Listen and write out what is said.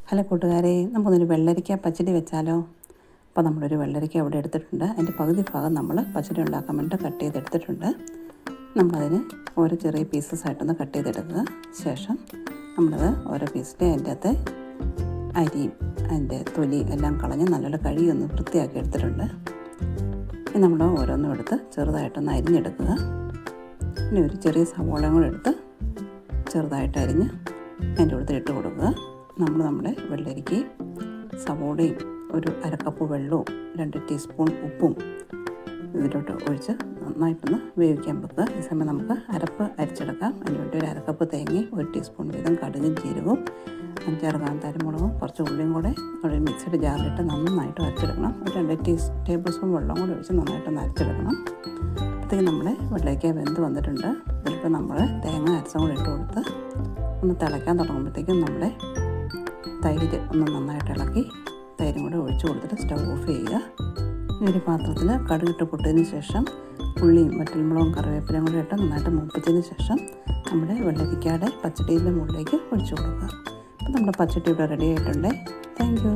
Hello കൂട്ടുകാരെ, നമുക്കൊന്നൊരു വെള്ളരിക്ക പച്ചടി വെച്ചാലോ? അപ്പോൾ നമ്മളൊരു വെള്ളരിക്ക അവിടെ എടുത്തിട്ടുണ്ട്. അതിൻ്റെ പകുതി ഭാഗം നമ്മൾ പച്ചടി ഉണ്ടാക്കാൻ വേണ്ടി കട്ട് ചെയ്തെടുത്തിട്ടുണ്ട്. നമ്മളതിന് ഓരോ ചെറിയ പീസസ് ആയിട്ടൊന്ന് കട്ട് ചെയ്തെടുക്കുക. ശേഷം നമ്മളത് ഓരോ പീസിൻ്റെ അതിൻ്റെ അകത്ത് അരിയും അതിൻ്റെ തൊലി എല്ലാം കളഞ്ഞ് നല്ലോണം കഴുകിയൊന്ന് വൃത്തിയാക്കി എടുത്തിട്ടുണ്ട്. ഇനി നമ്മൾ ഓരോന്നും എടുത്ത് ചെറുതായിട്ടൊന്ന് അരിഞ്ഞെടുക്കുക. പിന്നെ ഒരു ചെറിയ സവോളയും കൂടെ എടുത്ത് ചെറുതായിട്ട് അരിഞ്ഞ് അതിൻ്റെ കൂടെ ഇട്ട് കൊടുക്കുക. നമ്മുടെ വെള്ളരിക്ക് സവോളയും ഒരു അരക്കപ്പ് വെള്ളവും 2 ടീസ്പൂൺ ഉപ്പും ഇതിലോട്ട് ഒഴിച്ച് നന്നായിട്ടൊന്ന് വേവിക്കാൻ വെക്കുക. ഈ സമയം നമുക്ക് അരപ്പ് അരിച്ചെടുക്കാം. അതിനുവേണ്ടി ഒരു അരക്കപ്പ് തേങ്ങയും 1 ടീസ്പൂൺ വീതം കടുകും ജീരകവും 5-6 കാന്താരിമുളകും കുറച്ച് ഉള്ളിയും കൂടെ ഒരു മിക്സഡ് ജാറിലിട്ട് നന്നായിട്ട് അരച്ചെടുക്കണം. ഒരു 2 ടേബിൾ സ്പൂൺ വെള്ളം കൂടെ ഒഴിച്ച് നന്നായിട്ടൊന്ന് അരച്ചെടുക്കണം. അപ്പോഴത്തേക്കും നമ്മുടെ വെള്ളരിക്ക വെന്ത് വന്നിട്ടുണ്ട്. ഇതിലിപ്പോൾ നമ്മൾ തേങ്ങ അരച്ചും കൂടെ ഇട്ട് കൊടുത്ത് ഒന്ന് തിളയ്ക്കാൻ തുടങ്ങുമ്പോഴത്തേക്കും നമ്മുടെ തൈര് ഒന്ന് നന്നായിട്ട് ഇളക്കി തൈരും കൂടെ ഒഴിച്ചു കൊടുത്തിട്ട് സ്റ്റവ് ഓഫ് ചെയ്യുക. ഈ ഒരു പാത്രത്തിൽ കടുകിട്ട് പൊട്ടിയതിന് ശേഷം ഉള്ളിയും വറ്റൽമുളകും കറിവേപ്പിലയും കൂടെ ഇട്ട് നന്നായിട്ട് മൂപ്പിച്ചതിന് ശേഷം നമ്മുടെ വെള്ളരിക്കയുടെ പച്ചടിയുടെ മുകളിലേക്ക് ഒഴിച്ചു കൊടുക്കുക. അപ്പോൾ നമ്മുടെ പച്ചടി ഇവിടെ റെഡി ആയിട്ടുണ്ട്. Thank you.